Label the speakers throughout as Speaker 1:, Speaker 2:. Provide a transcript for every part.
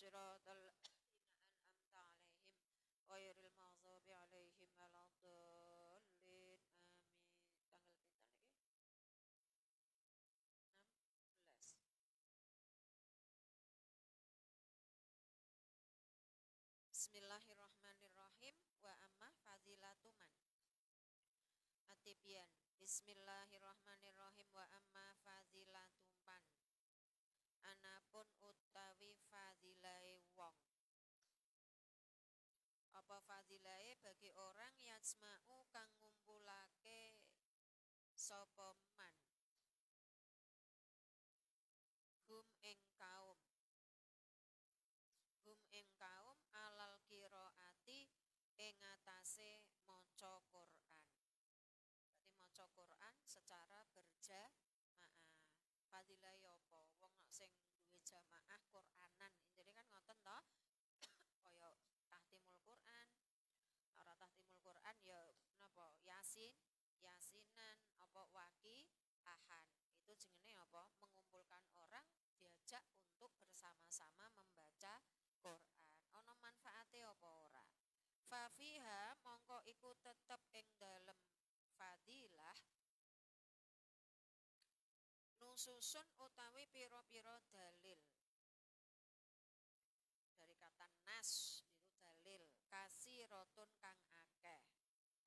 Speaker 1: siratal ladzina an'amta 'alaihim ghairil maghdubi 'alaihim waladdallin. Amin. Tanggal pinten iki? 16. Bismillahirrahmanirrahim. Wa amma fadilatu man. Atibian. Bismillahirrahmanirrahim. Wa amma fadilatu man. Anapun utawi fadilae wong. Apa fadilae bagi orang yajma'u kang ngumpulake sapa man. Hum ing kaum. Hum ing kaum alal qiraati ing atase maca Quran. Berarti maca Quran secara berjamaah. Fadilae apa? Wong nek sing duwe jamaah Quranan. Intine kan ngoten to. Kaya tahtimul Quran. Ora tahtimul Quran ya napa? Yasin, yasinan, apa waki, ahan. Itu jenenge apa? Mengumpulkan orang diajak untuk bersama-sama membaca Quran. Ana manfaate apa ora? Fa fiha mongko iku tetep ing dalem fadilah nususun utawi pira-pira dalil. Dari kata nas itu dalil, kasirotun kang akeh.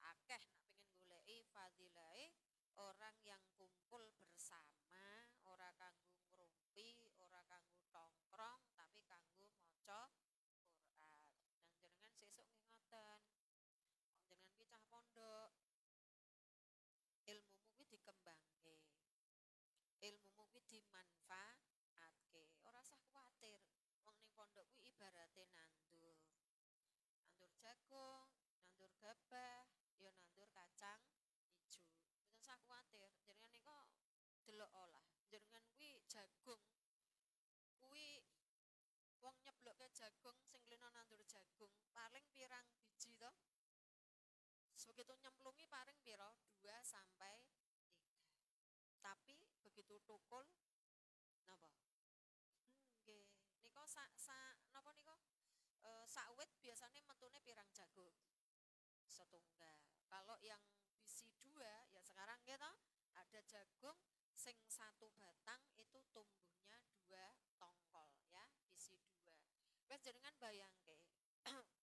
Speaker 1: Akeh nak pengen goleki fadilahe orang yang kumpul bersama, ora kanggo ngrumpi, ora kanggo tongkrong, tapi kanggo maca Quran. Dan jenengan sesuk nggih ngoten. Jenengan ki cah pondok. Ilmumu kuwi dikembangke. Ilmumu kuwi dimanfaatke. Ora usah kuwatir. Wong ning pondok kuwi ibarate nandur. Nandur jagung, nandur gabah, ya nandur kacang ijo. Mboten usah kuwatir. Jenengan nika delok olah. Jenengan kuwi jagung. Kuwi wong nyeblokke jagung sing klena nandur jagung paling pirang biji to? Begitu nyemplungi paling pira? 2 sampai 3. Tapi begitu tukul napa? Nggih. Nika napa nika? Sawit biasanya metune pirang jagung? Setunggal. Kalau yang bisi 2 ya sekarang gitu ada jagung sing 1 batang itu tumbuhnya 2 tongkol ya, bisi 2. Wes jenengan bayangke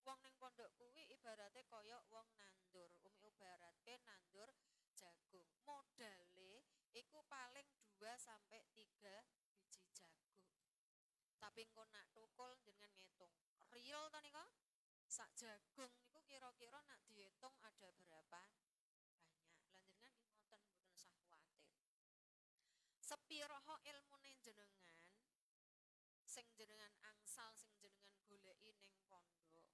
Speaker 1: wong ning pondok kuwi ibarate kaya wong nandur, ibarate nandur jagung. Modale iku paling 2 sampai 3 biji jagung. Tapi engko nak tukul jenengan ngitung. Real to nika? Sak jagung niku kira-kira nak diitung ada berapa banyak. Lan jenengan nggih ngoten mboten usah kuwatir. Sepiraha ilmune jenengan sing jenengan angsal, sing jenengan goleki ning pondok.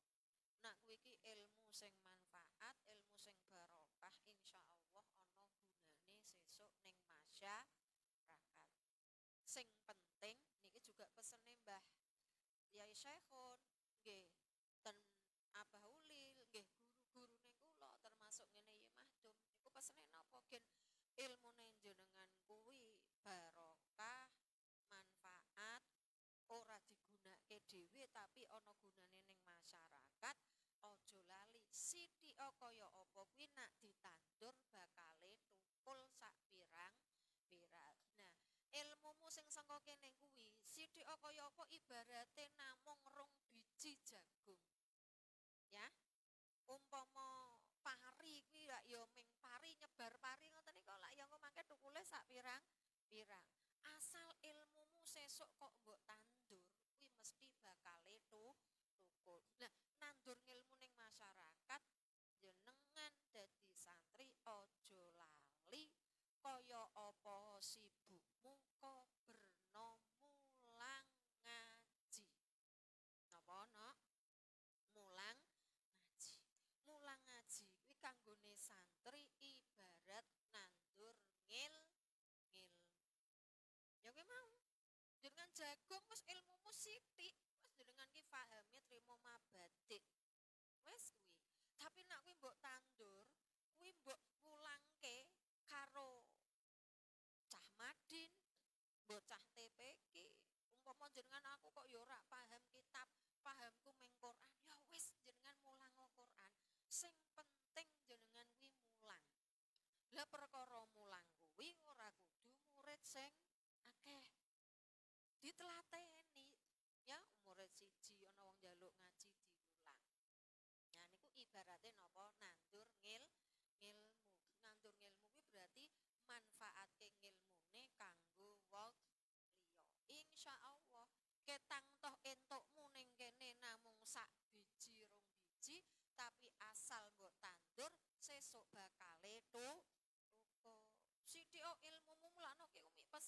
Speaker 1: Nak kuwi iki ilmu sing manfaat, ilmu sing barokah, insyaallah ana gunane sesuk ning masyarakat. Sing penting niki juga pesene Mbah Yai Syekhun nggih ten Abah Ulil nggih guru-gurune kula termasuk ngene Ye Mahdum niku pesene napa gen ilmune jenengan kuwi barokah, manfaat, ora digunakake dhewe tapi ana gunane ning masyarakat. Aja lali sithik kaya apa kuwi nak ditandur bakale tukul sak pirang-pirang. Nah, ilmumu sing saka kene kuwi sithik kaya apa ibarate namung 2 biji jagung. Ya. Umpama pari kuwi lak ya ming pari nyebar pari ngoten nika lak ya engko mangke tukule sak pirang-pirang. Asal ilmumu sesuk kok mbok tandur kuwi mesti bakale tukul. Nah, nandur ilmu ning masyarakat jenengan dadi santri aja lali kaya apa sibukmu kok berno mulang ngaji. Napa nok? Mulang ngaji. Mulang ngaji kuwi kanggone santri ibarat nandur ngil. Ya kuwi mau. Jenengan jagung wis ilmumu sithik, wis jenengan ki pahame trimo mabadik. Wis kuwi. Tapi nek kuwi mbok tandur, kuwi mbok pulangke karo cah Madin, bocah TPQ. Umpama jenengan aku kok ya ora paham kitab,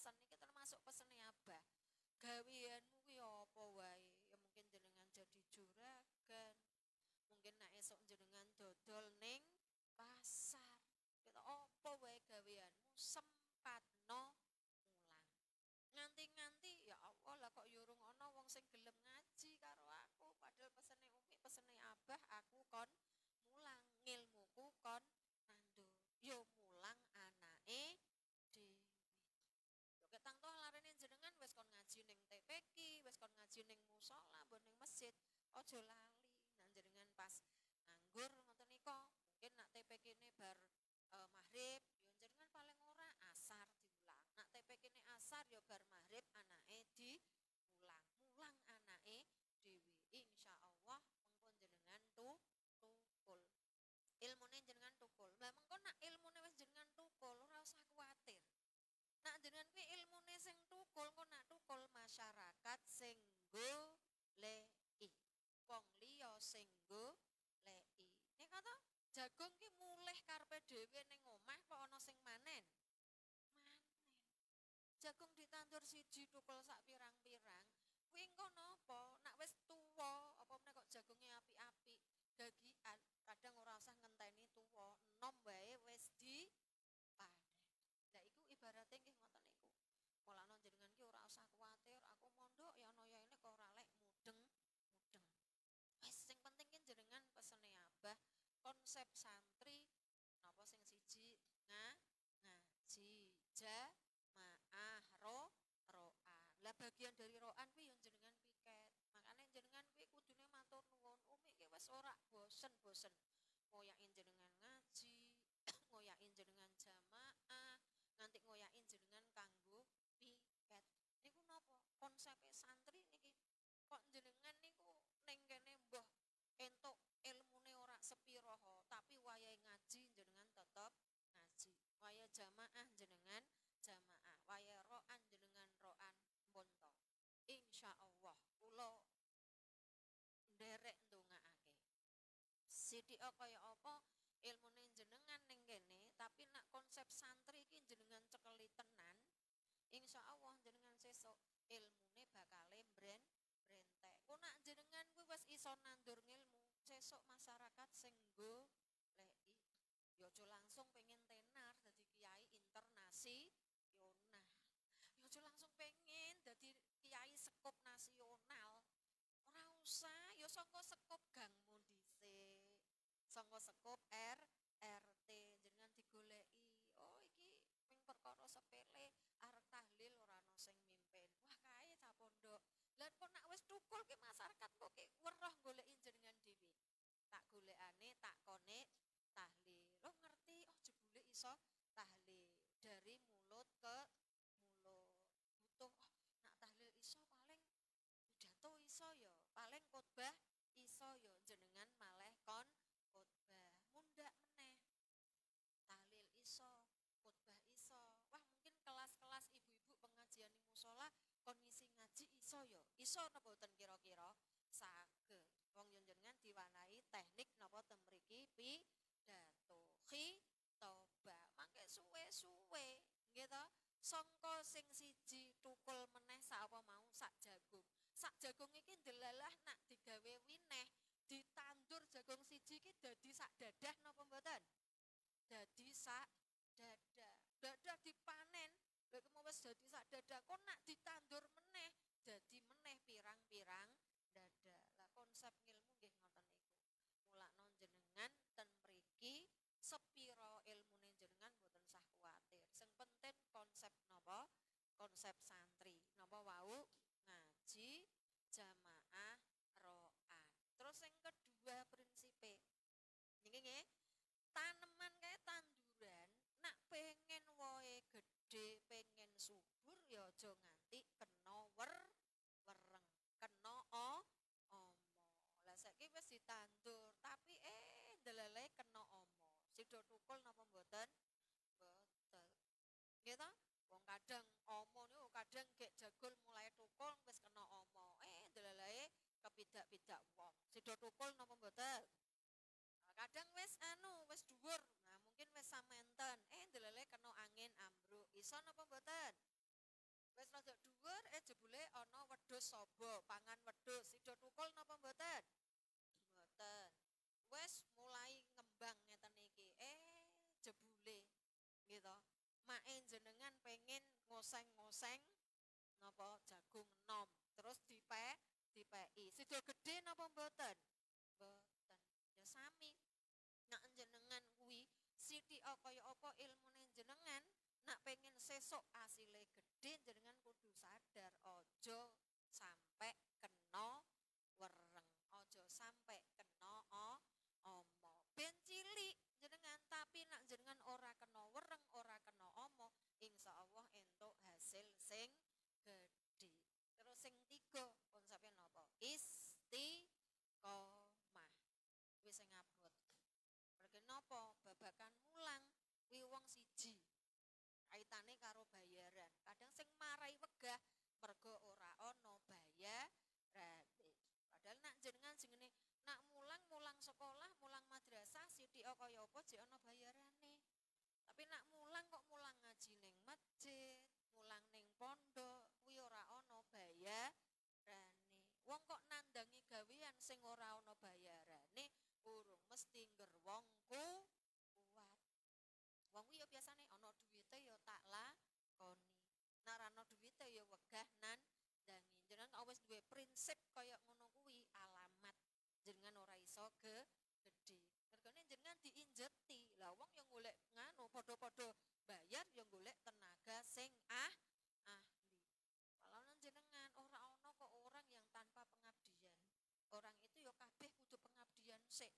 Speaker 1: pesen iki termasuk pesene Abah. Gaweanmu kuwi apa wae? Ya mungkin jenengan jadi juragan. Mungkin nek esuk jenengan dodol ning pasar. Kita apa wae gaweanmu sempatno mulang. Nganti-nganti ya Allah lah kok yurung ana wong sing gelem ngaji karo aku. Padahal pesene Umi, pesene Abah aku kon mulang ngilmuku kon nandur. Yo mulang anake dhewe. Yo ketang toh larene jenengan wis kon ngaji ning TPQ, wis kon ngaji ning musala, mbon ning masjid. Aja lali. Nah jenengan pas nganggur ngoten nika, mungkin nak TPQ-ne bar maghrib, yo jenengan paling ora asar diulang. Nak TPQ-ne asar yo bar maghrib anake diulang. Mulang anake dhewe. Insyaallah mengkon jenengan tukul. Ilmune jenengan tukul. Lah mengko nak ilmune wis jenengan tukul ora usah kuwatir. Nak jenengan kuwi ilmune sing tukul, kok nak tukul masyarakat sing goleki. Wong liya sing goleki. Nek kata jagung ki mulih karepe dhewe ning omah kok ana sing manen. Manen. Jagung ditandur siji tukul sak pirang-pirang. Kuwi engko napa? Nak wis tuwa, apa meneh kok jagunge apik-apik, gagian, kadang ora usah ngenteni tuwa, enom wae wis dipanen. Lah iku ibarate nggih ngoten niku. Mulane jenengan ki ora usah kuwatir, aku mondok ya ana ya ini kok ora lek mudeng-mudeng. Wis sing penting ki jenengan pesene Abah, konsep santri napa sing siji ngaji, jamaah ro'an. Lah bagian dari ro'an kuwi yo jenengan piket. Makane jenengan kuwi kudune matur nuwun. Umi ki wis ora bosen-bosen ngoyakin jenengan ngaji, ngoyakin jenengan jamaah, nganti ngoyakin jenengan kanggo piket. Niku napa? Konsepe santri niki kok jenengan niku ning kene mbah entuk ilmune ora sepira tapi wayahe ngaji jenengan tetep ngaji. Wayahe jamaah jenengan jamaah, wayahe ro'an jenengan ro'an mpun to. Insyaallah kula nderek ndongaake. Sithik kaya apa ilmune jenengan ning kene, tapi nak konsep santri iki jenengan cekeli tenan, insyaallah jenengan sesuk ilmune bakale brentek. Ku nak jenengan kuwi wis iso nandur ngilmu, sesuk masyarakat sing goleki. Ya aja langsung pengen tenar dadi kiai internasional. Ya aja langsung pengen dadi kiai sekup nasional. Ora usah, ya saka sekup gangmu dhisik. Saka sekup RT jenengan digoleki. Oh iki ming perkara sepele, arep tahlil ora ana sing mimpin. Wah kae cah pondok. Lah kok nak wis tukul ki masyarakat kok ki weruh goleki jenengan dhewe. Tak golekane tak kone tahlil. Lo ngerti oh jebule iso tahlil dari mulut ke mulut. Butuh nak tahlil iso paling pidato iso ya, paling khotbah iso ya jenengan malih kon khotbah. Mundak meneh. Tahlil iso, khotbah iso. Wah, mungkin kelas-kelas ibu-ibu pengajian ning musala kon ngisi ngaji iso ya. Iso napa boten kira-kira? Saged. Wong yen jenengan diwanai teknik napa ten mriki pidato. Khitobah. Mangke suwe-suwe, nggih to? Sangka sing siji tukul meneh sak apa mau sak jagung. Sak jagung iki ndelalah nak digawe wineh, ditandur jagung siji iki dadi sak dadah napa mboten? Dadi sak dadah. Dadah dipanen, lha iku wis dadi sak dadah. Kok nak ditandur meneh, dadi meneh pirang-pirang dadah. Lah konsep ngilmu nggih ngoten niku. Mulakno jenengan ten mriki sepira ilmune jenengan mboten sah kuwatir. Sing penting konsep napa? Konsep santri. Napa wau? Ngaji, jamaah, ro'an. Terus yang kedua prinsipe. Niki nggih. Taneman kae tanduran, nak pengen wohe gede, pengen subur ya aja nganti kena wereng, kena omo. Lah saiki wis ditandur, tapi ndelele kena omo. Sida tukul napa mboten? Mboten. Nggih ta? Wong kadang omo niku kadang gek jagol mulai tukul wis kena omo. Ndelele kepidak-pidak wong. Sida tukul napa mboten? Kadang wis wis dhuwur. Nah, mungkin wis samenten. Ndelele kena angin ambruk. Iso napa mboten? Wis rada dhuwur jebule ana wedhus sobo, pangan wedhus. Sida tukul napa mboten? Mboten. Wis mulai ngembang ngeten iki. Jebule gitu. Make jenengan pengen ngoseng-ngoseng napa jagung enom. Terus dipeki. Sida gedhe napa mboten? Mboten. Ya sami. Nak jenengan kuwi sithik kaya apa ilmune jenengan, nak pengen sesuk asile gede jenengan kudu sadar ojo sampai kena wereng, ojo sampai kena omo. Ben cilik jenengan tapi nak jenengan ora kena wereng, ora kena omo, insyaallah entuk hasil sing gede. Terus sing 3 pun sampeyan napa? Istiqomah. Wis sing abot. Mergi napa? Babakan mulang kuwi wong siji. Kaitane karo bayaran. Kadang sing marai wegah mergo ora ana bayarane. Padahal nak jenengan jenenge nak mulang sekolah, mulang madrasah sithik kaya apa jek ana bayarane. Tapi nak mulang kok mulang ngaji ning masjid, mulang ning pondok, kuwi ora ana bayarane. Wong kok nandangi gawean sing ora ana bayarane, urung mesti ngger wong kuat. Wong kuwi ya biasane ana duwite ya tak lakoni. Nek ora ana duwite ya wegah nandangi. Jenengan wis duwe prinsip kaya ngono kuwi, alamat jenengan ora iso gedhe. Mergane jenengan diinjeti. Lah wong yang golek nganu padha-padha bayar ya golek tenaga sing ahli. Kalau jenengan ora ana kok orang yang tanpa pengabdian. Orang itu ya kabeh kudu pengabdian sik.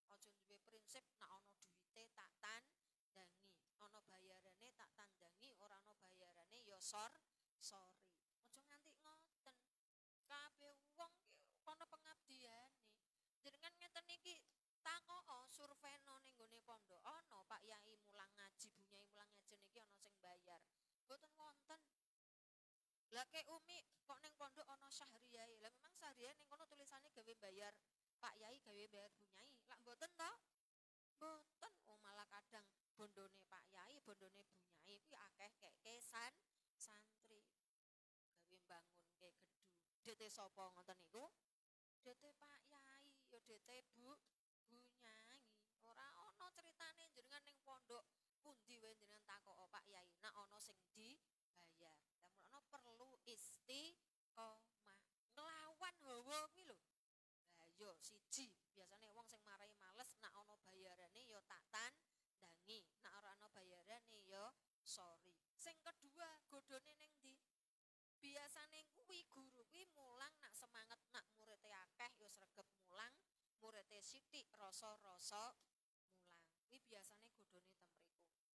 Speaker 1: Aja duwe prinsip nek ana duwite tak tandangi, ana bayarane tak tandangi, ora ana bayarane ya sori. Aja nganti ngoten. Kabeh wong ki ana pengabdiane. Jenengan ngeten iki takoko surveno ning gone pondok ana Pak Yai mulang ngaji, Bu Nyai mulang ngaji niki ana sing bayar. Mboten wonten. Lah ke Umi kok ning pondok ana Syahriyae. Lah memang Syahriyae ning kono tulisane gawe bayar Pak Yai, gawe bayar Bu Nyai. Lah mboten to? Mboten. Oh malah kadang bondone Pak Yai, bondone Bu Nyai kuwi akeh kekesan santri. Gawe bangun ke gedhu. DT sapa ngoten niku? DT Pak Yai, ya DT Bu Nyai. Ora ana critane jenengan ning pondok pundi wae jenengan takok Pak Yai. Nak ana sing dibayar. Lah perlu istiqomah. Nglawan hawa kuwi lho. Lah yo siji, biasane wong sing marai males nak ana bayarane ya tak tandangi. Nak ora ana bayarane ya sori. Sing kedua, godhone ning ndi? Biasane kuwi guru kuwi mulang nak semangat nak murite akeh ya sregep mulang, murite sithik rasa-rasa mulang. Kuwi biasane godhone temriku.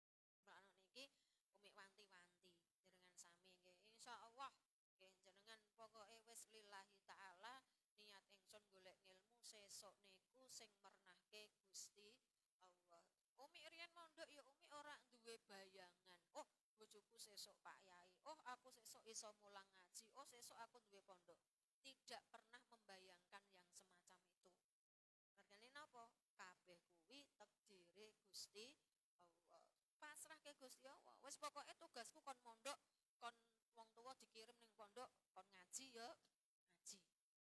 Speaker 1: Mbak niki umi wanti-wanti jenengan sami nggih. Insyaallah nggih jenengan pokoke wis lillahi taala niat ingsun golek ngilmu sesuk niku sing mernahke Gusti Allah. Umi riyen mondok ya umi ora duwe bayangan. Oh, bojoku sesuk Pak Yai. Oh, aku sesuk iso mulang ngaji. Oh, sesuk aku duwe pondok. Tidak pernah membayangkan yang semacam itu. Mergane napa? Kabeh kuwi takdire Gusti Allah. Pasrah ke Gusti Allah. Wis pokoke tugasku kon mondok, kon wong tuwa dikirim ning pondok, kon ngaji ya ngaji.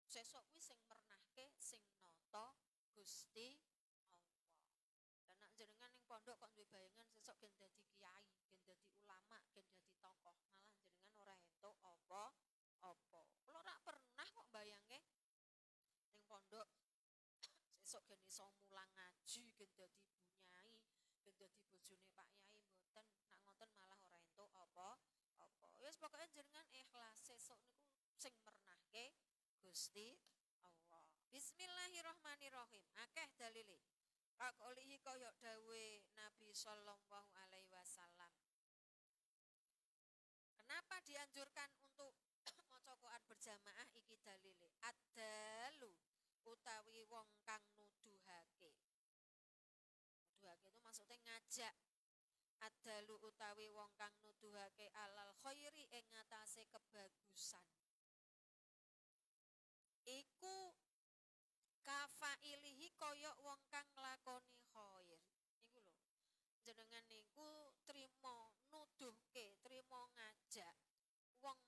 Speaker 1: Sesuk kuwi sing mernahke, sing nata Gusti Allah. Dan nak jenengan ning pondok kok duwe bayangan sesuk gen dadi kiai, gen dadi ulama, gen dadi tokoh, malah jenengan ora entuk apa-apa. Kula ora pernah kok bayangke ning pondok sesuk gen iso mulang ngaji, gen dadi bunyai, gen dadi bojone Pak Yai mboten. Nak ngoten malah ora entuk apa-apa. Ya wis pokoke jenengan ikhlas sesuk niku sing mernahke Gusti Allah. Bismillahirrahmanirrahim. Akeh dalile. Kakolihi kaya dawe Nabi sallallahu alaihi wasallam. Kenapa dianjurkan untuk maca Quran berjamaah iki dalile? Adalu utawi wong kang nuduhake. Nuduhake itu maksudnya ngajak. Adalu utawi wong kang nuduhake alal khairi ing ngatasé kebagusan. Iku kafailihi kaya wong kang nglakoni khair. Niku lho. Jenengan niku trimo nuduhke, trimo ngajak wong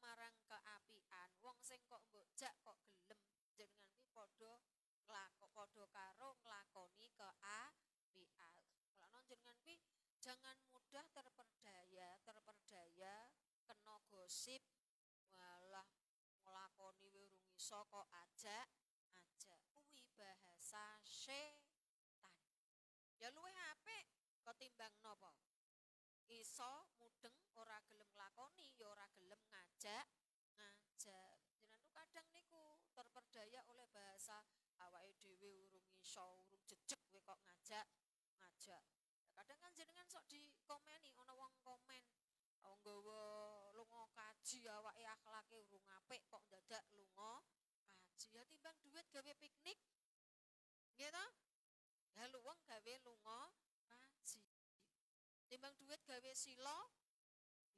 Speaker 1: Jangan mudah terperdaya kena gosip, walah nglakoni urung iso kok ajak. Kuwi bahasa setan. Ya luwih apik ketimbang napa? Iso mudeng ora gelem nglakoni ya ora gelem ngajak. Jenengan tuh kadang niku terperdaya oleh bahasa awake dhewe urung iso, urung jejeg kowe kok ngajak. Kadang kan jenengan sok dikomeni ana wong komen, nggawa lunga kaji awake akhlake urung apik kok dadak lunga kaji. Ya timbang duit gawe piknik. Nggih to? Ya luwung gawe lunga kaji. Timbang duit gawe sila,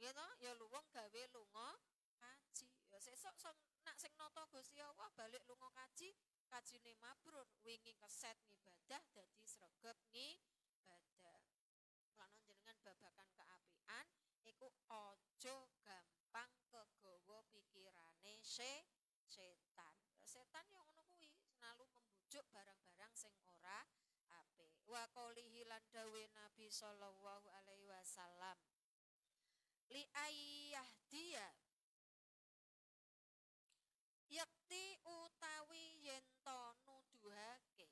Speaker 1: nggih to? Ya luwung gawe lunga kaji. Ya sesuk nak sing nata Gusti Allah balik lunga kaji, kajine mabrur, wingi keset ngibadah dadi sregep ngibadah. Mulane jenengan babakan keapian iku aja gampang kegawa pikirane setan. Ya setan ya ngono kuwi, selalu membujuk barang-barang sing ora apik. Wa qaulihi lan dawe Nabi sallallahu alaihi wasallam. Li ayyahdiya yakti utawi yen to nuduhake.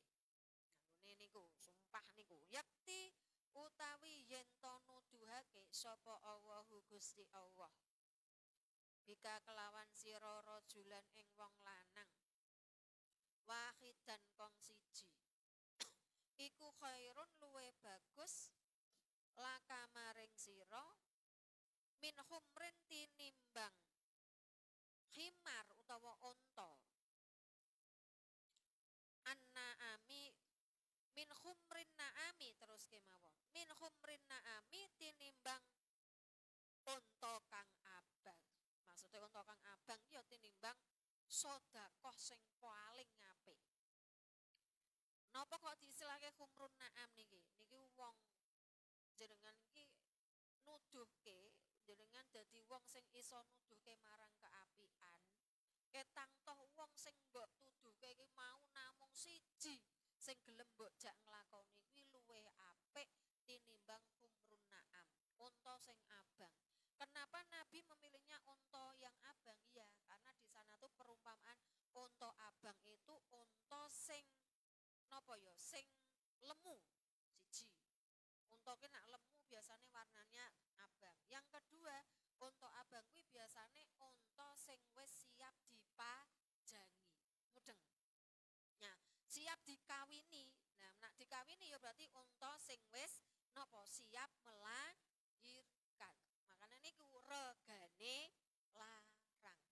Speaker 1: Ngene niku, sumpah niku. Yakti utawi yen to nuduhake sapa Allahu Gusti Allah. Bika kelawan sira rajulan ing wong lanang. Wahidan kong siji. Iku khairun luwe bagus laka maring sira min humrin tinimbang khimar utawa unta. Annaami min humrin naami terus kemawon. Min humrin naami tinimbang unta kang abang. Maksudnya unta kang abang ya tinimbang sedekah sing paling apik. Napa kok diistilahke humrun naam niki? Niki wong jenengan iki nuduhke, jenengan dadi wong sing iso nuduhke marang keapian. Ketang toh wong sing mbok tuduhke iki mau namung siji sing gelem mbok jak nglakoni kuwi luwih apik tinimbang humrun naam, unta sing abang. Kenapa Nabi memilihnya unta yang abang? Iya, karena di sana tuh perumpamaan unta abang itu unta sing napa ya, sing lemu siji. Unta ki nak lemu biasanya warnanya abang. Yang kedua, unta abang kuwi biasanya unta sing wis siap dipajangi. Mudeng. Nah, siap dikawini. Nah, nak dikawini ya berarti unta sing wis napa siap melahirkan. Makanya niku regane larang.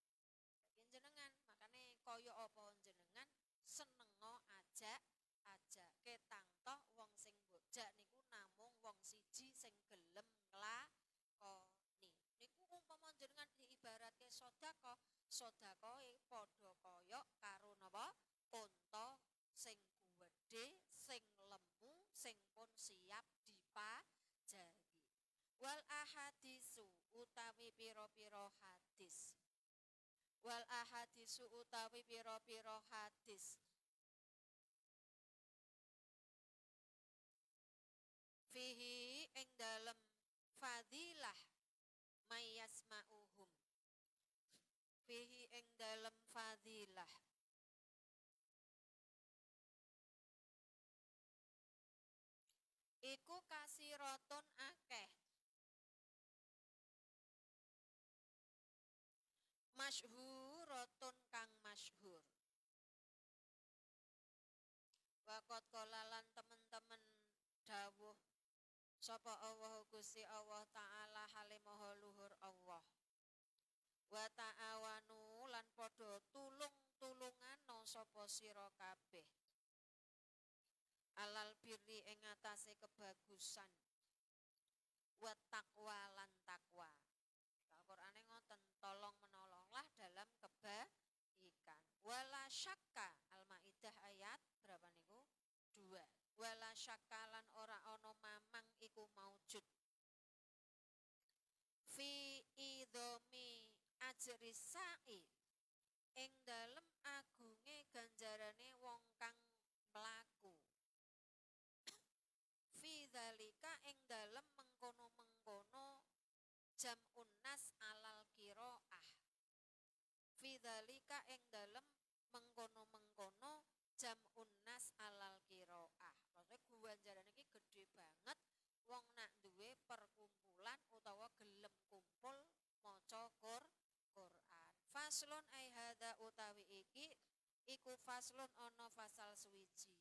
Speaker 1: Jenengan makanya kaya apa jenengan senengo ajak ketang toh wong sing bojak niku namung wong siji sing gelem nglakoni. Niku umpama jenengan diibaratke sedekah, sedekahe padha kaya karo napa? Unta sing gedhe, sing lemu, sing pun siap dipajagi. Wal ahadisu utawi pira-pira hadis. Wal ahadisu utawi pira-pira hadis. Fihi ing dalem fadilah mayasma'uhum. Fihi ing dalem fadilah iku kasiratun akeh. Masyhuratun kang masyhur. Waqat kolalan temen-temen dawuh sapa Allah Gusti Allah taala hale maha luhur Allah. Wa ta'awanu lan padha tulung-tulungana sapa sira kabeh. Alal birri ing atase kebagusan. Wa taqwa lan takwa. Al-Qur'ane ngoten, tolong menolonglah dalam kebaikan. Wala syakka Al-Maidah ayat berapa niku? 2. Wala syakkalan ora ana mamang iku maujud. Fi idhomi ajri sa'i ing dalem agunge ganjarane wong kang mlaku. Fi dzalika ing dalem jam'un nas alal qiraah fidzalika ing dalem mengkono-mengkono jam'un nas alal qiraah maksudnya ganjaran iki gede banget wong nak duwe perkumpulan utawa gelem kumpul maca Quran faslun ai hadza utawi iki iku faslun ana fasal suwiji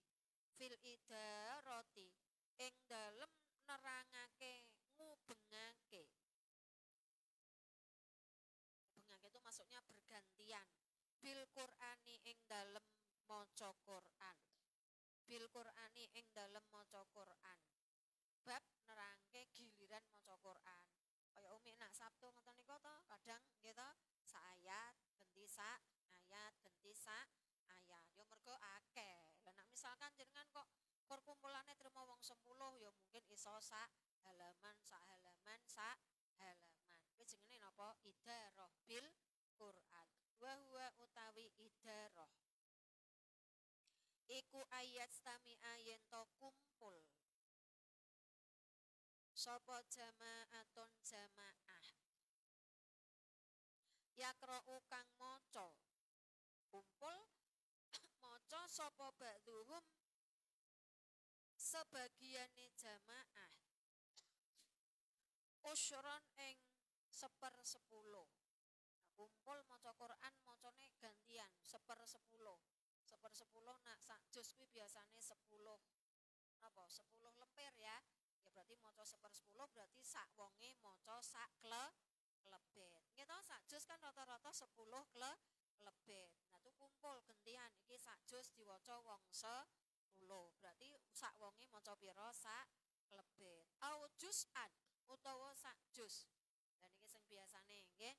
Speaker 1: fil idarati ing dalem nerangake ngubengake itu maksudnya bergantian bil Qur'ani ing dalem maca Quran bil Qur'ani ing dalem maca Quran bab nerangke giliran maca Quran kaya umi nak Sabtu ngoten niku to kadang nggih to sak ayat genti sak ayat genti sak ayat yo mergo akeh lah nek misalkan jenengan kok perkumpulane trimo wong 10 ya mungkin iso sak halaman kuwi jenenge napa idarah bil Quran wa huwa utawi idarah iku ayat stami ayen to kumpul sapa jama'atun jamaah yakra'u kang maca kumpul maca sapa ba'dhum sebagiane jamaah usron ing 1/10 kumpul maca Quran macane gantian 1/10 nak sak juz kuwi biasane 10 napa 10 lemper ya berarti maca 1/10 berarti sak wonge maca sak klebet nggih to sak juz kan rata-rata 10 klebet nah tuh kumpul gantian iki sak juz diwaca wong 10 berarti sak wonge maca pira sak klebet au juz'an utawa sak juz dan iki sing biasane nggih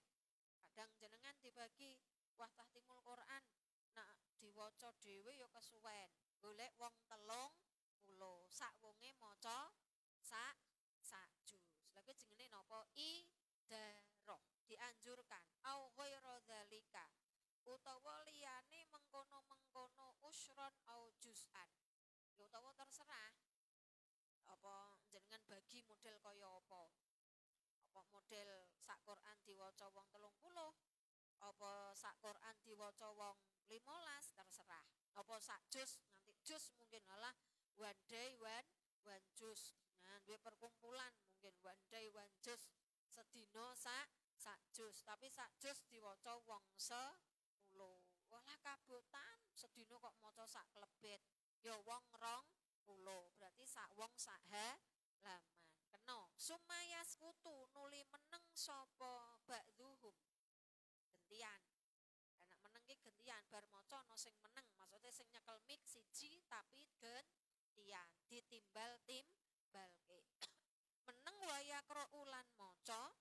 Speaker 1: kadang jenengan dibagi wah tahtimul Quran nak diwaca dhewe ya kesuwen golek wong 30 sak wonge maca sak juz lha kuwi jenenge napa idarah dianjurkan au ghairu dzalika utawa liyane mengkono-mengkono usron au juz'an ya utawa terserah apa jenengan bagi model kaya apa model sak Quran diwaca wong 30 apa sak Quran diwaca wong 15 terserah apa sak juz nganti juz mungkin malah one day one juz nah duwe perkumpulan mungkin one day one juz sedina sak juz tapi sak juz diwaca wong 10 walah kabotan sedina kok maca sak klebet ya wong 20 berarti sak wong sak halaman kena sumayas kutu nuli meneng sapa ba'dhuhum gentian anak meneng ki gentian bar maca ana sing meneng maksudnya sing nyekel mik siji tapi gentian ditimbal-timbalke meneng waya qra'ulan maca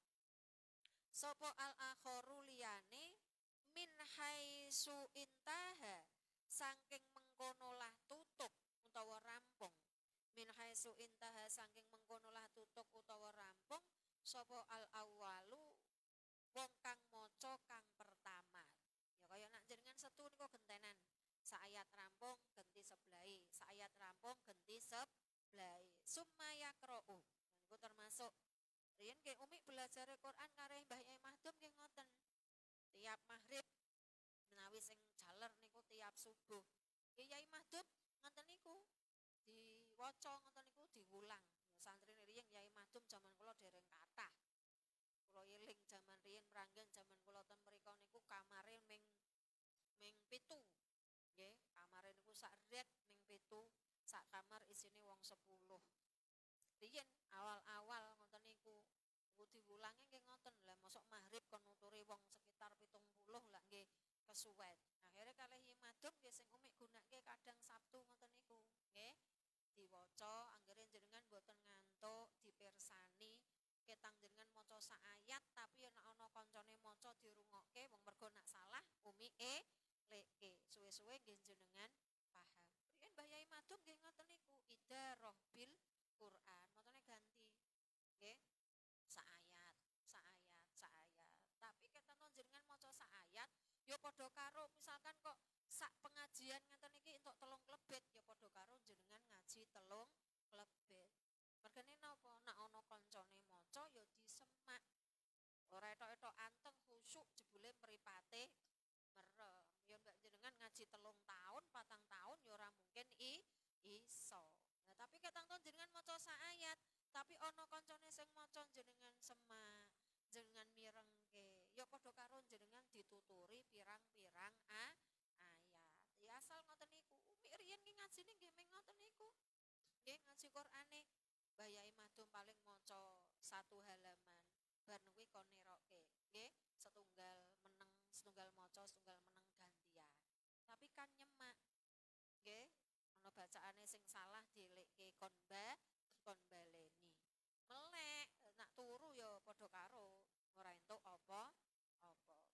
Speaker 1: sapa al-akharu liyane min haitsu intaha saking mengkonolah tutup utawa rampung min haitsu intaha saking mengkonolah tutup utawa rampung sapa al-awwalu wong kang maca kang pertama ya kaya nak jenengan setu niku gentenan sak ayat rampung genti sebelai sak ayat rampung genti sebelai sumaya qra'u niku termasuk riyen nggih umi belajar Quran kare Mbah Yai Mahdum nggih ngoten tiap maghrib menawi sing jaler niku tiap subuh Yai Mahdum ngoten niku diwaca ngoten niku diwulang santrine riyen Yai Mahdum jaman kula dereng kathah kula eling jaman riyen meranggen jaman kula ten mriko niku kamare ming 7 nggih kamare niku sak ret ming 7 sak kamar isine wong 10 riyen awal-awal ngoten niku diwulangi nggih ngoten lah mosok maghrib kon nuturi wong sekitar 70 lah nggih kesuwen akhire kalih Yai Mahdum nggih sing umi gunake kadang Sabtu ngoten niku nggih diwaca anggere jenengan mboten ngantuk dipirsani ketang jenengan maca sak ayat tapi nek ana kancane maca dirungokke wong mergo nak salah umi leke suwe-suwe nggih jenengan paham riyen Mbah Yai Mahdum nggih ngoten niku idarah bil Quran macane ganti nggih sak ayat tapi ketenon jenengan maca sak ayat ya padha karo misalkan kok sak pengajian ngeten iki entuk 3 klebet ya padha karo jenengan ngaji 3 klebet mergane napa nek ana kancane maca ya disemak etok-etok anteng khusyuk jebule mripate merem. Ya mbak jenengan ngaji 3 tahun, 4 tahun ya ora mungkin iso. Nah, tapi ketangton jenengan maca sak ayat, tapi ana kancane sing maca jenengan semak, jenengan mirengke. Ya padha karo jenengan dituturi pirang-pirang ayat. Ya asal ngoten niku. Umi riyen ki ngajine nggih meng ngoten niku. Nggih ngaji Qur'ane. Bayai madum paling maca 1 halaman. Bar kuwi kon nerokke. Nggih, setunggal meneng, setunggal maca, setunggal meneng gantian. Tapi kan nyemak. Nggih, ana bacaane sing salah dielekke kon baleni. Melek nak turu ya padha karo ora entuk apa-apa.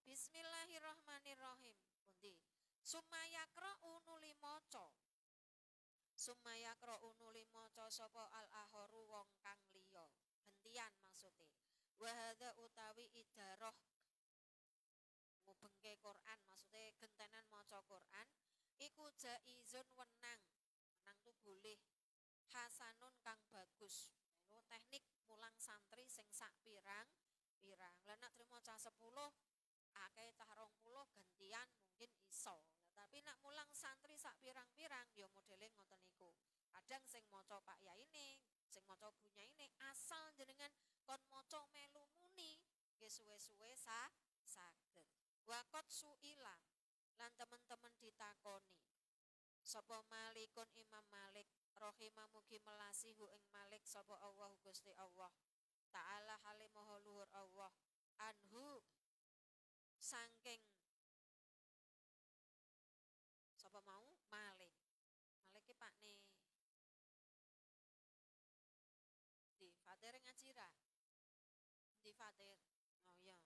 Speaker 1: Bismillahirrahmanirrahim. Pundi? Sumayaqra'u nuli maca. Sumayaqra'u nuli maca sapa al-aharu wong kang liya. Hentian maksude. Wa hadza utawi idarah ngubengke Quran, maksude gentenan maca Quran iku jaizun wenang. Wenang tuh boleh. Hasanun kang bagus. Lho teknik mulang santri sing sak pirang-pirang. Lah nek trimo cah 10 akeh cah 20 gantian mungkin iso. Tapi nak mulang santri sak pirang-pirang ya modele ngoten niku. Kadang sing maca Pak Yaine, sing maca Bu Nyaine, asal jenengan kon maca melu muni, nggih suwe-suwe saged. Waqat suila lan teman-teman ditakoni. Sapa Malikun Imam Malik rahimah mugi melasihu ing Malik sapa Allah Gusti Allah. Ta'ala halimaha luhur Allah anhu saking sapa mau Malik. Malik ki pakne di Fatir ngaji ra? Di Fatir. Oh iya.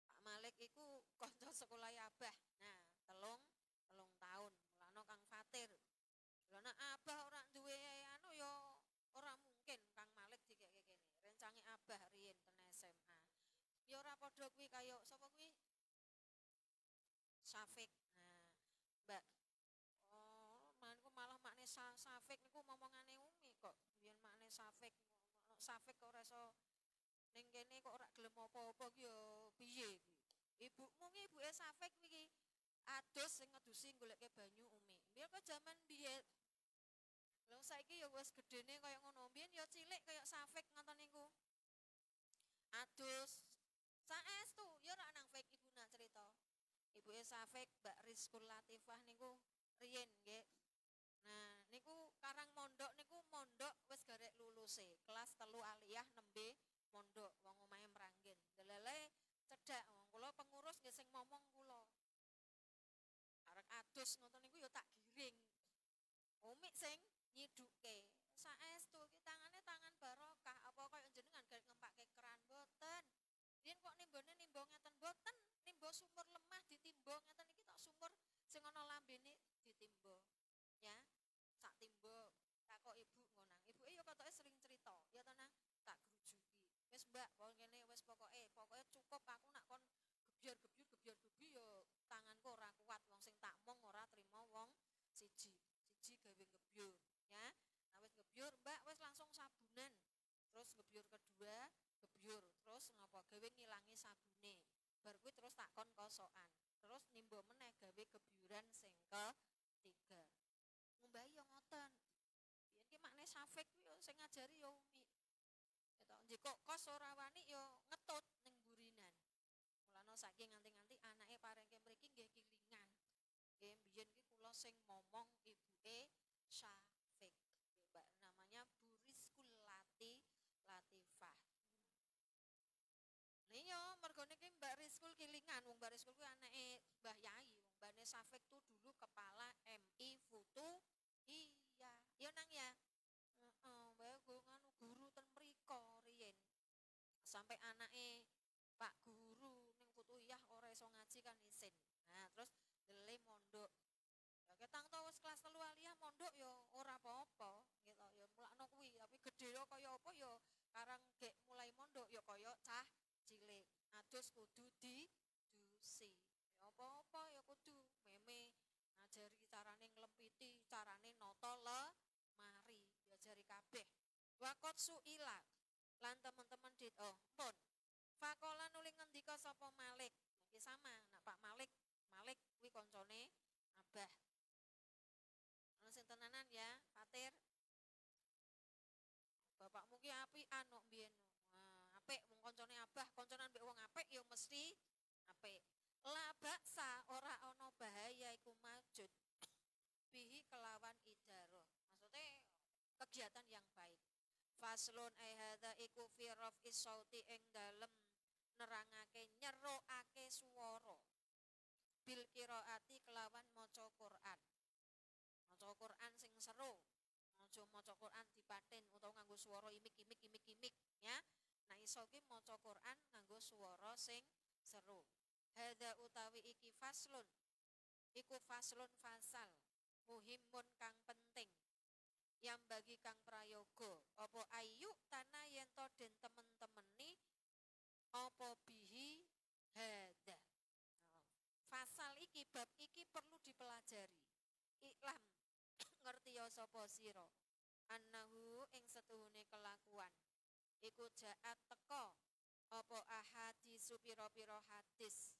Speaker 1: Pak Malik iku kanca sekolah Abah. Nah, telung tahun. Mulane Kang Fatir. Lha nek Abah ora duwe anu ya ora mungkin Kang Malik dikeke kene. Rencange Abah riyen ten SMA. Ya ora padha kuwi kaya sapa kuwi? Safik. Nah, Mbak. Oh, manku malah makne Safik niku momongane Umi kok. Biyen makne Safik. Safik kok ora iso ning kene kok ora gelem apa-apa ki ya piye iki. Ibumu ki ibuke Safik iki adus sing ngedusi goleke banyu Umi. Biyen kok jaman biyen. Lha saiki ya wis gedene kaya ngono. Biyen ya cilik kaya Safik ngoten niku. Adus saestu ya ora nang fake ibuna cerita. Ibuke Safik Mbak Rizkul Latifah niku riyen nggih. Nah, niku karang mondok niku mondok wis garek luluse. Kelas 3 aliyah nembe mondok wong omahe Mranggen. Delele cedhak wong kula pengurus nggih sing momong kula. Arek adus ngoten niku ya tak giring. Umi sing nyiduke. Saestu ki tangane tangan barokah apa kaya jenengan garek ngempake keran boten. Riyen kok nimbone nimba ngeten boten. Nimba sumur lemah ditimba ngeten iki tok sumur sing ana lambene ditimba. Ya, sak timba takok ibu ngonang. Ibuke ya katoke sering cerita. Ya to nang tak grujuki. Wis Mbak, wong kene wis pokoke cukup aku nak kon gebyar ya tanganku ora kuat wong sing tak mong ora trimo wong siji gawe gebyur ya. Nah wis gebyur Mbak wis langsung sabunan. Terus gebyur kedua, gebyur terus ngapa gawe ngilangi sabune. Bar kuwi terus tak kon kosokan. Terus nimba meneh gawe gebyuran sing ketiga. Ngumbahi ya ngoten. Biyen ki makne Safik kuwi ya sing ngajari ya Umi. Ketok njekok kos ora wani ya ngetut ning burinan. Mulane saking nganti-nganti anake parengke mriki nggih kilingan. Nggih biyen ki kula sing momong ibuke Safik. Mbak namanya Bu Rizkul Latifah. Iya, mergo niki Mbak Rizkul kilingan, wong Mbak Rizkul kuwi anake Mbah Yai, wong mbane Safik tuh dulu kepala MI Futu. Iya, ya nang ya. Heeh, wae nganu guru ten mriko riyen. Sampai anake Pak Guru ning Futuyah ora iso ngaji kan isin. Nah, terus dele mondok. Ya ketang to wis kelas 3 aliyah mondok ya ora apa-apa, gitu. Ya mulakno kuwi, tapi gedhe kaya apa ya karang gek mulai mondok ya kaya cah cilik. Adus kudu didusi. Ya apa-apa ya kudu meme ngajari carane nglempiti, carane nata lemari, diajari kabeh. Waqat suila lan teman-teman pun Fakola nuli ngendika sapa Malik. Iki sama, nak Pak Malik, Malik kuwi koncone Abah. Ana sing tenanan ya, Fatir. Bapakmu ki apian kok mbiyen. Wah, apik wong koncone Abah, konconan mbek wong apik ya mesti apik. La baksa ora ana bahaya iku majud bihi kelawan idaroh. Maksudnya kegiatan yang baik. Faslun hadza iku fi raf'i sauti ing dalem nerangake nyerokake swara. Bil qiraati kelawan maca Quran. Maca Quran sing seru. Aja maca Quran dipaten utawa nganggo swara imik ya. Nah iso ki maca Quran nganggo swara sing seru. Hadza utawi iki faslun. Iku faslun fasal. Muhimun kang penting. Yang bagi kang prayoga apa ayu tanah yen to den temen-temeni apa bihi hadza. Fasal iki bab iki perlu dipelajari. Iklam ngerti ya sapa sira annahu ing setuhune kelakuan iku jaat teka apa ahadisu pira-pira hadis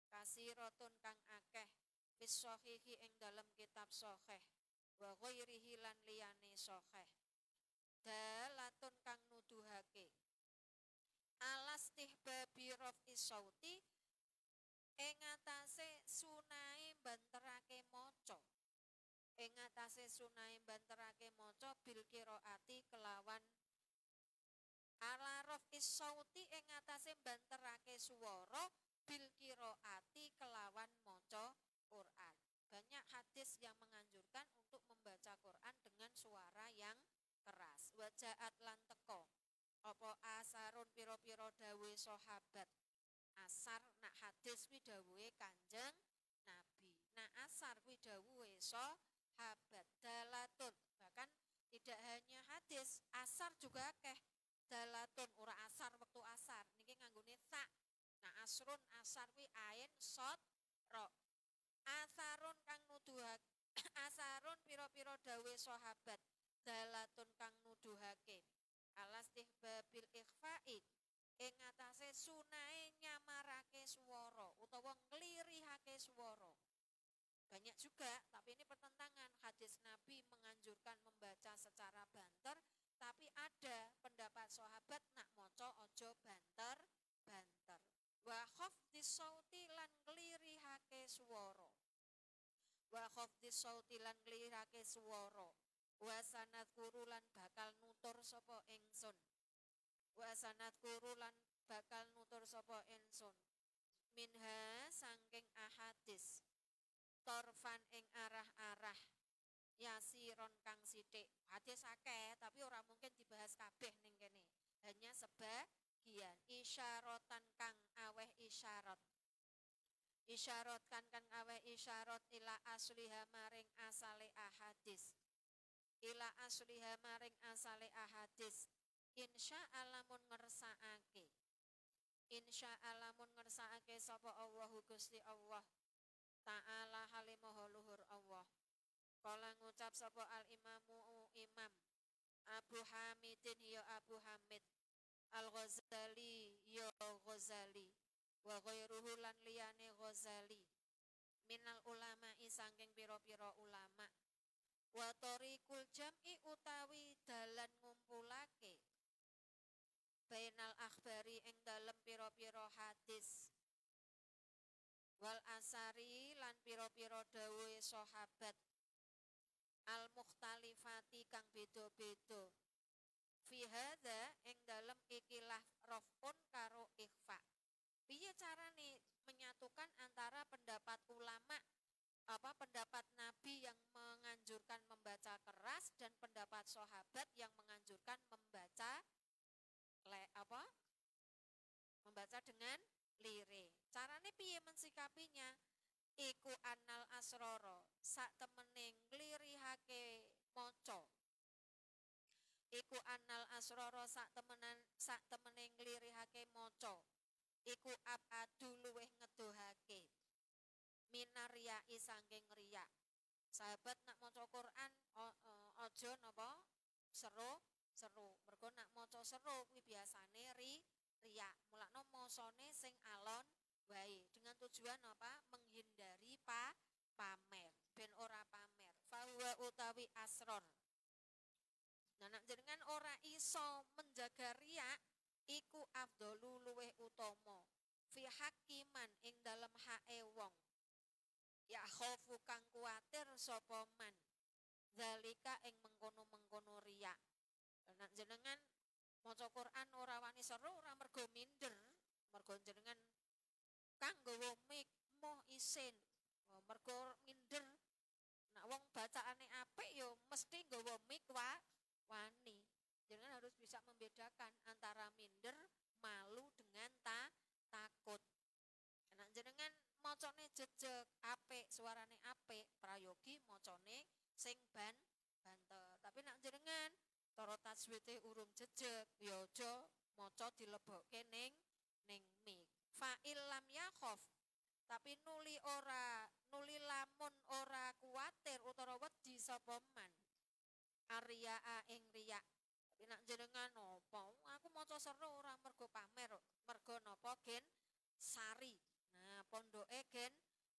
Speaker 1: kasiratun kang akeh fis sahihi ing dalam kitab sahih wa ghairihi lan liyane sahih dalatun kang nuduhake alastihbabi raf'i sauti ing atase sunahe banterake maca ing atase sunahe banterake maca bil qiraati kelawan ala raf'i sauti ing atase banterake swara bil qiraati kelawan maca Quran. Banyak hadis yang menganjurkan untuk membaca Quran dengan suara yang keras. Wajaat lan teko apa asarun pira-pira dawuhe sahabat. Asar nak hadis kuwi dawuhe Kanjeng Nabi. Nah asar kuwi dawuhe sahabat. Dalatun bahkan tidak hanya hadis, asar juga akeh. Dalatun ora asar wektu asar. Niki nganggone sa. Nah asrun asar kuwi ain sod ro. Asarun kang nuduhake asarun pira-pira dawuhe sahabat. Dalatun kang nuduhake alastihbabil ikhfa'i ing atase sunahe nyamarake swara utawa nglirihake swara. Banyak juga, tapi ini pertentangan. Hadis Nabi menganjurkan membaca secara banter, tapi ada pendapat sahabat nak maca aja banter-banter. Wa khafdis sauti lan nglirihake swara. Wa khafdis sauti lan nglirihake swara. Wa sanadkuru lan bakal nutur sapa ingsun. Wa sanadkuru lan bakal nutur sapa ingsun. Minha sangking ahadis. Torfan ing arah-arah yasiron kang sithik. Hadis akeh tapi ora mungkin dibahas kabeh ning kene. Hanya sebagian isyaratan kang aweh isyarat. Isyaratkan kang aweh isyarat ila asliha maring asale ahadis. Ila asliha maring asale ahadis. Insya alamun ngersakake. Insya alamun ngersakake sapa Allahu Gusti Allah. Ta'ala halimaha luhur Allah. Kala ngucap sapa al imamu imam Abu Hamidin ya Abu Hamid Al Ghazali ya Ghazali wa ghairuhu lan liyane Ghazali minal ulama sangking pira-pira ulama wa tariqul jam'i utawi dalan ngumpulake bainal akhbari ing dalem pira-pira hadis wal asari lan pira-pira dawuhe sahabat al mukhtalifati kang beda-beda fi hadza ing dalem ikilah rafun karo ikhfa. Piye carane menyatukan antara pendapat ulama pendapat Nabi yang menganjurkan membaca keras dan pendapat sahabat yang menganjurkan membaca membaca dengan lire. Carane piye mensikapinya? Iku annal asroro sak temene nglirihake maca. Iku annal asroro sak temene nglirihake maca. Iku abadu luweh ngedohake. Minaria sangking riya. Sahabat nak maca Quran aja napa seru. Mergo nak maca seru kuwi biasane riak. Mulakno mosone sing alon wae dengan tujuan apa? Menghindari pamer, ben ora pamer. Fahuwa utawi asron. Nah, nek jenengan ora iso menjaga riak, iku afdolu luweh utama. Fi hakiman ing dalem hae wong. Ya khofu kang kuatir sapa man. Zalika ing mengkono-mengkono riak. Nek jenengan maca Quran ora wani seru ora mergo minder, mergo jenengan kang nggawa mic moh isin. Mergo minder. Nek wong bacaane apik ya mesti nggawa mic wani. Jenengan harus bisa membedakan antara minder, malu dengan takut. Nek jenengan macane jejeg, apik, suarane apik, prayogi macane sing banter. Tapi nek jenengan cara tajwide urung jejeg, ya aja maca dilebokke ning mic. Fa'il lam yakhaf. Tapi nuli lamun ora kuwatir utawa wedi sapa man. Aryaa ing riya. Tapi nek jenengan napa? Aku maca seru ora mergo pamer, mergo napa gen sari. Nah, pondoke gen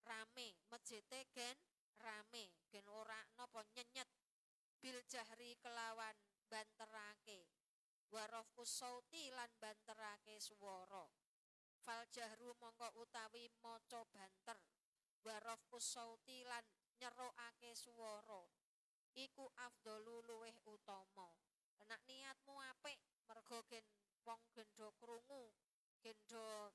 Speaker 1: rame, masjide gen rame, gen ora napa nyenyet. Bil jahri kelawan banterake. Warafus sauti lan banterake swara. Fal jahru mongko utawi maca banter. Warafus sauti lan nyerokake swara. Iku afdalu luweh utama. Nek niatmu apik mergo gen wong gen do krungu, gen do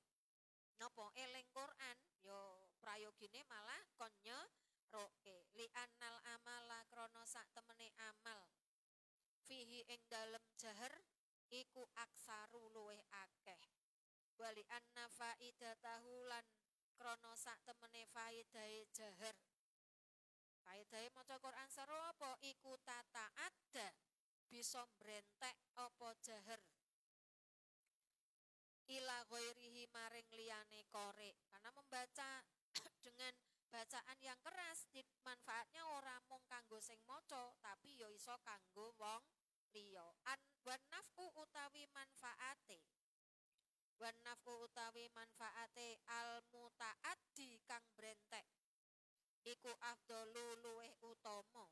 Speaker 1: napa eling Quran, ya prayogine malah kon nyeroke. Li annal amala krana sak temene amal. Fihi ing dalem jahar iku aksaru luweh akeh. Wali anna faidatahu lan krana sak temene faidahe jahar. Faidahe maca Quran seru apa? Iku tata ada bisa mbrentek apa jahar. Ila ghairihi maring liyane korek. Karena membaca dengan bacaan yang keras manfaatnya ora mung kanggo sing maca, tapi ya iso kanggo wong liya. Wan naf'u utawi manfaate. Wan naf'u utawi manfaate al mutaaddi kang brentek. Iku afdalu luweh utama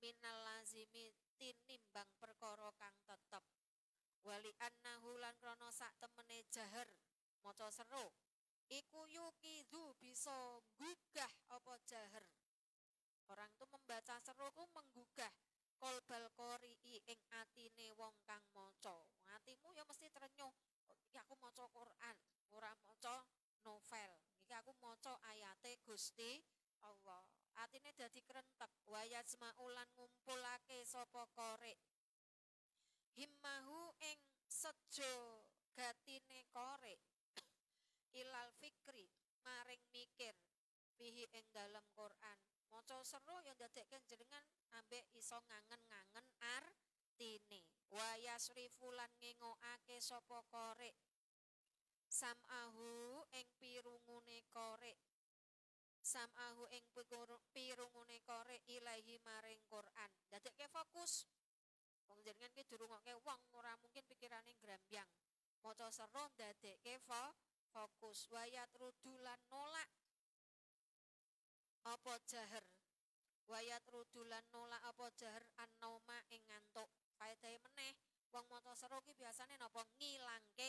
Speaker 1: minal lazimi tinimbang perkara kang tetep. Wali annahu lan krana sak temene jahar maca seru iku yukizu bisa gugah apa jahar. Orang itu membaca seru ku menggugah kolbal qori'i ing atine wong kang maca. Atimu ya mesti trenyuh, iki aku maca Quran, ora maca novel. Iki aku maca ayate Gusti Allah. Atine dadi krentek. Wa yasmaulan ngumpulake sapa qori. Himmahu ing sejo gatine qori. Ilal fikri maring mikir bihi ing dalam Quran. Maca seru yang dadekke jenengan ambek iso ngangen-ngangen artine. Wa yasrifu lan ngengokake sapa qori. Sam'ahu ing pirungune qori. Sam'ahu ing pirungune qori ilahi maring Quran. Dadekke fokus. Wong jenengan ki dirungokke wong ora mungkin pikirane ngrambyang. Maca seru dadekke fokus. Wayat rudulan nolak apa jahar. Wayat rudulan nolak apa jahar an-nauma ing ngantuk. Faedahe meneh wong maca seru ki biasane napa ngilangke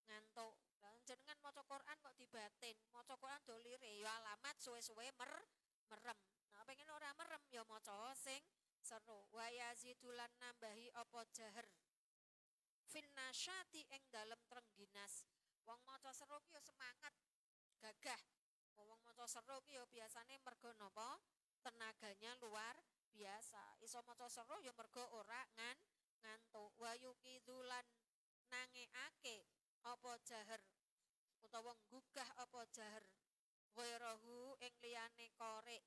Speaker 1: ngantuk. Lah jenengan maca Quran kok dibatin. Maca Quran do lire ya alamat suwe-suwe merem. Nah pengen ora merem ya maca sing seru. Wayazidulan nambahi apa jahar. Fin nasyati ing dalem trengginas. Wong maca seru ki ya semangat, gagah. Wong maca seru ki ya biasane mergo napa? Tenaganya luar biasa. Iso maca seru ya mergo ora ngantuk. Wa yukidulan nangeake apa jahar utawa nggugah apa jahar. Ghairahu ing liyane qori.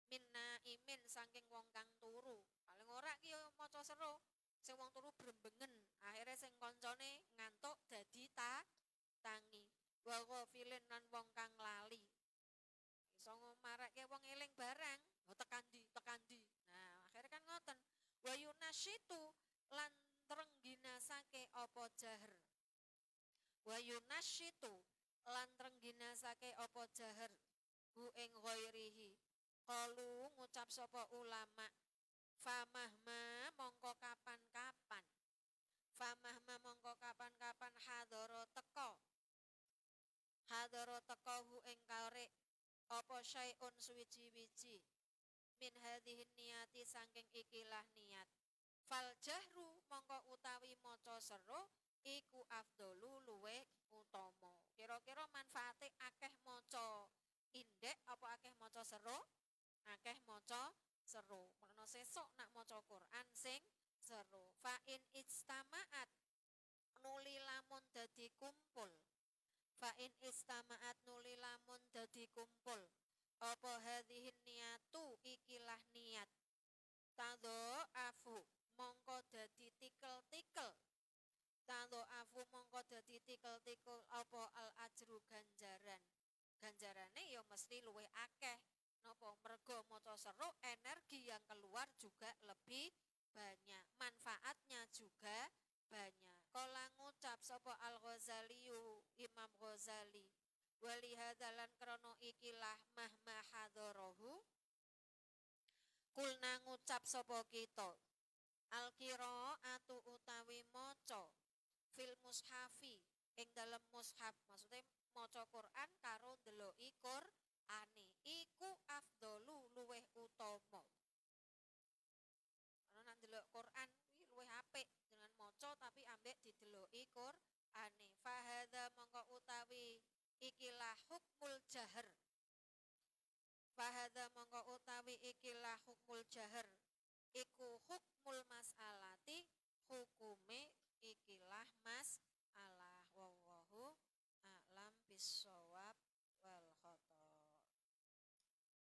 Speaker 1: Minna imin saking wong kang turu. Paling ora ki ya maca seru. Sing wong turu brembengen. Akhire sing kancane ngantuk dadi tangi. Wa ghafilin lan wong kang lali. Iso marake wong eling barang, tekan ndi. Nah, akhirnya kan ngoten. Wa yunasyitu lan trengginasake apa jahar. wa yunasyitu lan trengginasake apa jahar hu ing ghairihi qalu ngucap sapa ulama famahma mongko kapan-kapan famahma mongko kapan-kapan hadara teka hu ing karek apa syai'un suwiji-wiji min hadhihin niyati saking ikilah niat fal jahru mongko utawi maca sero iku afdalu luwe utama kira-kira manfaate akeh maca indek apa akeh maca sero akeh maca sero menawa sesuk nak maca Quran sing sero fa in ijtama'at nuli lamun dadi kumpul fa in ijtama'at nuli lamun dadi kumpul apa hadhihin niyatu ikilah niat tado afu mongko dadi tikel-tikel tado afu mongko dadi tikel-tikel apa al ajru ganjarane ya mesti luwih akeh napa mergo maca seru energi yang keluar juga lebih banyak manfaatnya juga banyak kala ngucap sapa Al Ghazali Imam Ghazali wali hadalan krono ikilah mahma hadarahu kulna ngucap sapa kita al qiraatu utawi maca fil mushafi ing dalem mushaf maksudnya maca Quran karo ndeloki Qur'ane iku afdalu luweh utama ana nak ndelok Quran kuwi luweh apik dengan maca tapi ambek dideloki Qur'ane fa hadza mongko utawi ikilah hukmul jahar fa hadza mongko utawi ikilah hukmul jahar iku hukmul